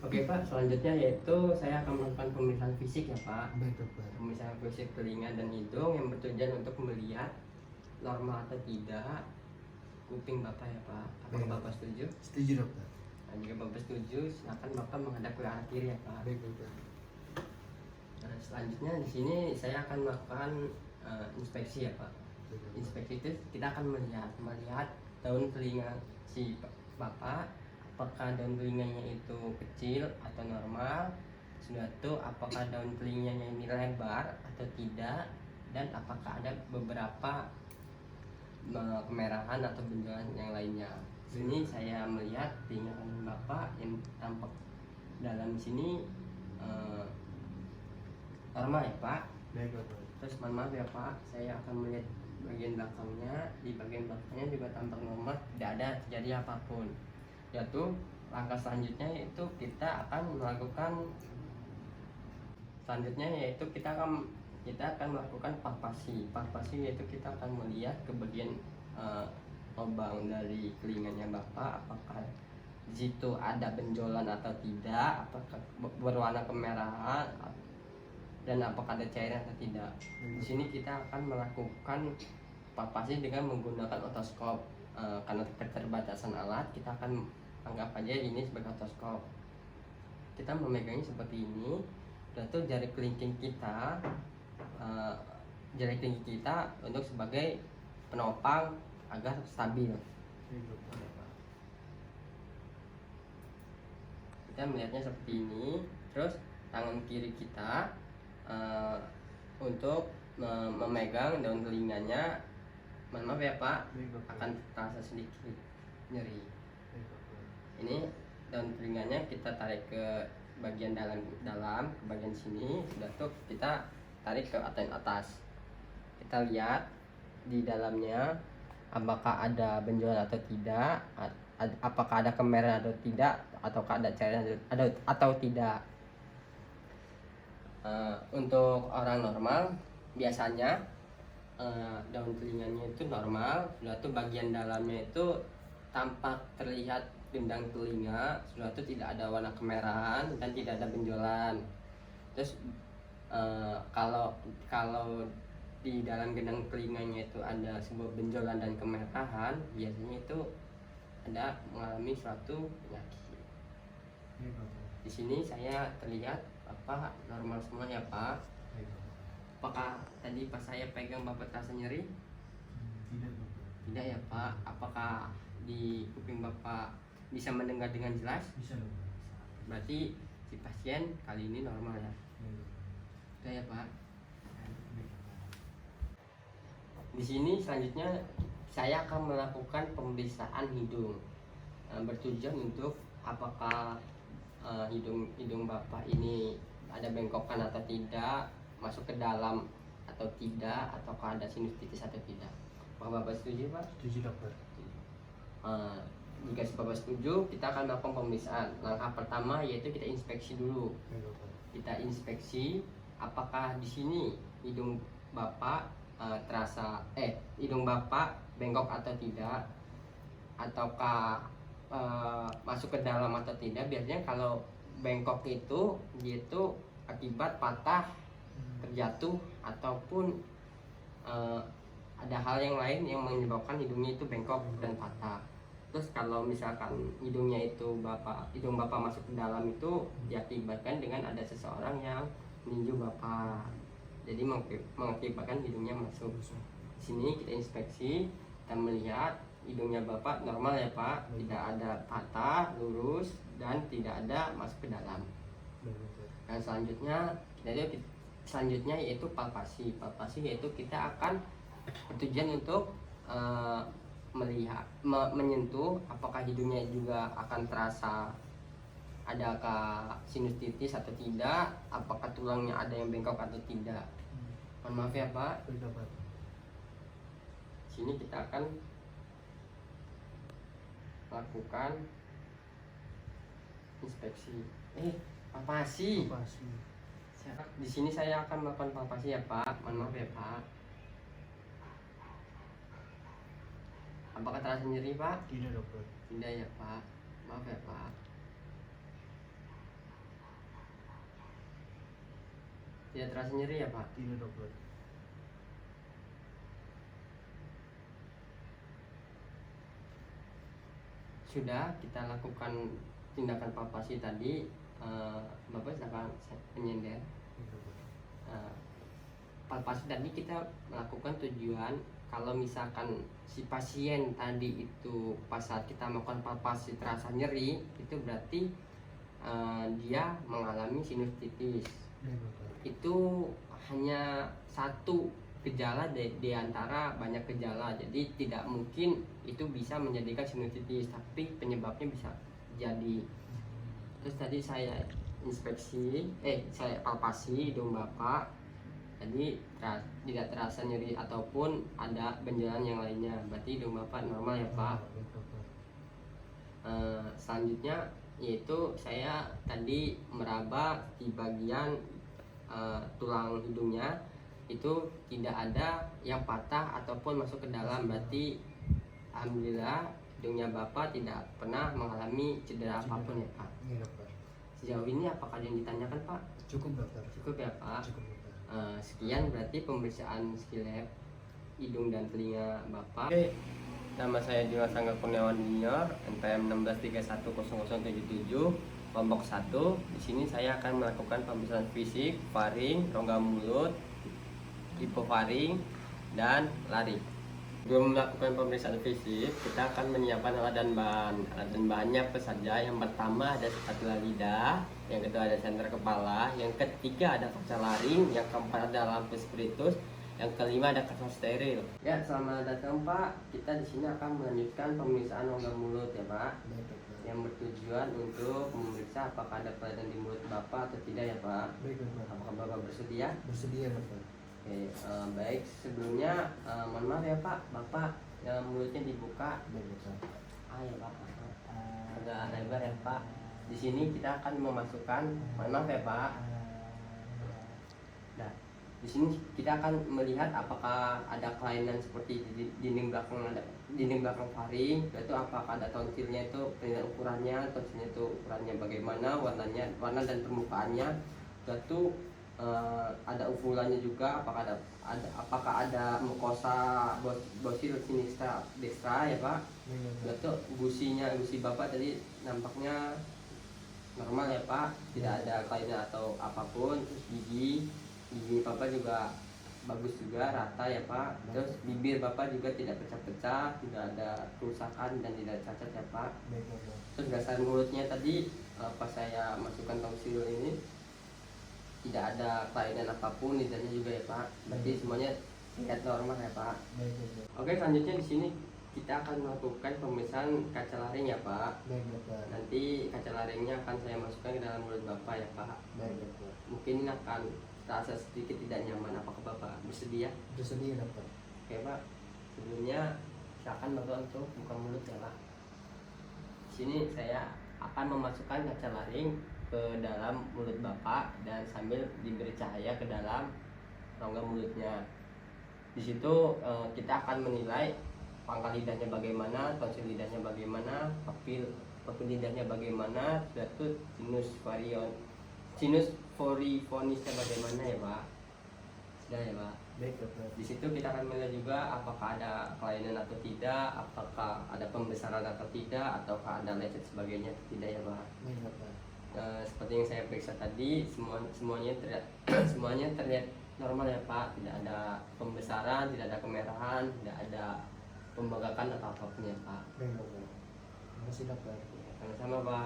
Oke Pak, selanjutnya yaitu saya akan melakukan pemeriksaan fisik ya Pak. Baik dokter. Pemeriksaan fisik telinga dan hidung yang bertujuan untuk melihat normal atau tidak kuping Bapak ya Pak. Apakah Baik, Bapak setuju? Setuju dokter. Nah, jika Bapak setuju, silakan Bapak menghadap ke arah kiri ya Pak. Baik dokter. Nah, selanjutnya di sini saya akan melakukan inspeksi ya Pak. Baik, dokter. Inspeksi itu kita akan melihat daun telinga si Bapak, apakah daun telinganya itu kecil atau normal. Sudah itu apakah daun telinganya ini lebar atau tidak, dan apakah ada beberapa kemerahan atau benjolan yang lainnya. Sini saya melihat telinga kanan Bapak yang tampak dalam sini normal ya Pak. Baik dokter. Terus mohon maaf ya Pak, saya akan melihat bagian belakangnya. Di bagian belakangnya juga tampak normal, tidak ada terjadi apapun. Yaitu langkah selanjutnya yaitu kita akan melakukan melakukan palpasi. Palpasi yaitu kita akan melihat ke bagian lubang dari telinganya Bapak, apakah di situ ada benjolan atau tidak, apakah berwarna kemerahan, dan apakah ada cairan atau tidak. Di sini kita akan melakukan palpasi dengan menggunakan otoskop. Karena keterbatasan alat, kita akan anggap aja ini sebagai otoskop. Kita memegangnya seperti ini. Dan itu jari kelingking kita untuk sebagai penopang agar stabil. Baik dokter. Kita melihatnya seperti ini. Terus tangan kiri kita untuk memegang daun telinganya. Mohon maaf ya Pak, Baik, dokter. akan terasa sedikit nyeri. Baik, dokter. Ini daun telinganya kita tarik ke bagian dalam ke bagian sini. Sudah tuh kita tarik ke atas. Kita lihat di dalamnya apakah ada benjolan atau tidak, apakah ada kemerahan atau tidak, ataukah ada cairan atau tidak. Untuk orang normal biasanya daun telinganya itu normal. Sudah tuh bagian dalamnya itu tampak terlihat gendang telinga. Sudah tuh tidak ada warna kemerahan dan tidak ada benjolan. Terus kalau di dalam gendang telinganya itu ada sebuah benjolan dan kemerahan, biasanya itu ada mengalami suatu penyakit. Baik, dokter. Di sini saya terlihat apa normal semua ya Pak. Baik, dokter. Apakah tadi pas saya pegang Bapak terasa nyeri? Tidak dokter. Tidak ya Pak. Apakah di kuping Bapak bisa mendengar dengan jelas? Bisa dokter. Berarti si pasien kali ini normal ya. Baik, dokter. Sudah ya Pak. Baik, dokter. Di sini selanjutnya saya akan melakukan pemeriksaan hidung. Bertujuan untuk apakah hidung Bapak ini ada bengkokan atau tidak, masuk ke dalam atau tidak, ataukah ada sinusitis atau tidak. Apakah Bapak setuju Pak? Setuju dokter. Jika Bapak setuju, kita akan melakukan pemeriksaan. Langkah pertama yaitu kita inspeksi dulu. Baik, dokter. Kita inspeksi apakah di sini hidung Bapak hidung Bapak bengkok atau tidak, ataukah masuk ke dalam atau tidak. Biasanya kalau bengkok itu dia itu akibat patah, terjatuh, ataupun ada hal yang lain yang menyebabkan hidungnya itu bengkok dan patah. Terus kalau misalkan hidung Bapak masuk ke dalam itu diakibatkan dengan ada seseorang yang meninju Bapak. Jadi mengakibatkan hidungnya masuk. Di sini kita inspeksi, kita melihat hidungnya Bapak normal ya Pak, tidak ada patah, lurus, dan tidak ada masuk ke dalam. Baik, dokter. Dan selanjutnya yaitu palpasi. Palpasi yaitu kita akan bertujuan untuk menyentuh apakah hidungnya juga akan terasa adakah sinusitis atau tidak, apakah tulangnya ada yang bengkok atau tidak. Mohon maaf ya Pak. Baik, dokter. Sini kita akan lakukan inspeksi. Palpasi. Palpasi. Di sini saya akan melakukan palpasi ya Pak. Mohon maaf ya Pak. Apakah terasa nyeri Pak? Tidak dokter. Tidak ya Pak. Maaf ya Pak. Tidak terasa nyeri ya Pak? Tidak dokter. Sudah kita lakukan tindakan palpasi tadi. Bapak silakan menyender. Iya, dokter. Palpasi tadi kita melakukan tujuan kalau misalkan si pasien tadi itu pas saat kita melakukan palpasi terasa nyeri, itu berarti dia mengalami sinusitis. Iya, dokter. Itu hanya satu gejala di antara banyak gejala, jadi tidak mungkin itu bisa menjadikan sinusitis, tapi penyebabnya bisa jadi. Terus tadi saya saya palpasi hidung Bapak. Jadi tidak terasa nyeri ataupun ada benjolan yang lainnya. Berarti hidung Bapak normal ya Pak. Iya, dokter. Selanjutnya yaitu saya tadi meraba di bagian tulang hidungnya, itu tidak ada yang patah ataupun masuk ke dalam. Berarti alhamdulillah hidungnya Bapak tidak pernah mengalami cedera apapun ya Pak. Iya, dokter. Sejauh ini apakah ada yang ditanyakan Pak? Cukup, dokter. Cukup ya Pak. Cukup, dokter. Sekian berarti pemeriksaan skill lab hidung dan telinga Bapak. Oke, nama saya Dimas Angga Kurniawan Junior, NPM 16310077, kelompok 1. Di sini saya akan melakukan pemeriksaan fisik, faring, rongga mulut, hipofaring, dan laring. Sebelum melakukan pemeriksaan fisik, kita akan menyiapkan alat dan bahan. Alat dan bahannya apa saja? Yang pertama ada spatula lidah, yang kedua ada senter kepala, yang ketiga ada kaca laring, yang keempat ada lampu spiritus, yang kelima ada kaca steril. Ya, selamat datang Pak. Kita di sini akan melanjutkan pemeriksaan rongga mulut ya Pak, Baik, dokter. yang bertujuan untuk memeriksa apakah ada kelainan di mulut Bapak atau tidak ya Pak. Baik, dokter. Apakah Bapak bersedia? Bersedia, dokter. Oke, baik. Sebelumnya mohon maaf ya Pak, Bapak mulutnya dibuka. Baik, dokter. Ya Pak, agak lebar ya Pak. Di sini kita akan memasukkan, mohon maaf ya Pak. Nah, di sini kita akan melihat apakah ada kelainan seperti di dinding belakang faring, yaitu apakah ada tonsilnya itu, ukurannya, tonsilnya itu ukurannya bagaimana, warna dan permukaannya, yaitu ada uvulannya juga, apakah ada mukosa bosil sinistra dextra ya Pak. Baik, dokter. Yaitu gusi Bapak tadi nampaknya normal ya Pak, tidak ada kelainan atau apapun. Terus gigi Bapak juga bagus juga, rata ya Pak. Terus bibir Bapak juga tidak pecah-pecah, tidak ada kerusakan dan tidak cacat ya Pak. Baik, dokter. Terus dasar mulutnya tadi pas saya masukkan tonsil ini tidak ada kelainan apapun, lidahnya juga ya Pak. Berarti semuanya terlihat normal ya Pak. Baik, dokter. Oke, selanjutnya di sini kita akan melakukan pemeriksaan kaca laring ya Pak. Baik, dokter. Nanti kaca laringnya akan saya masukkan ke dalam mulut Bapak ya Pak. Baik, dokter. Mungkin ini akan terasa sedikit tidak nyaman. Apakah Bapak bersedia? Bersedia, dokter. Oke Pak. Sebelumnya silakan Bapak untuk buka mulut ya Pak. Di sini saya akan memasukkan kaca laring ke dalam mulut Bapak dan sambil diberi cahaya ke dalam rongga mulutnya. Di situ kita akan menilai pangkal lidahnya bagaimana, tonsil lidahnya bagaimana, papil lidahnya bagaimana, yaitu sinus forifonisnya bagaimana ya Pak. Sudah ya Pak. Baik, dokter. Di situ kita akan melihat juga apakah ada kelainan atau tidak, apakah ada pembesaran atau tidak, ataukah ada lecet sebagainya atau tidak ya Pak. Baik, dokter. Seperti yang saya periksa tadi, semuanya terlihat semuanya terlihat normal ya Pak. Tidak ada pembesaran, tidak ada kemerahan, tidak ada pembengkakan atau apapun ya Pak. Baik, dokter. Terima kasih, dokter. Sama-sama Pak.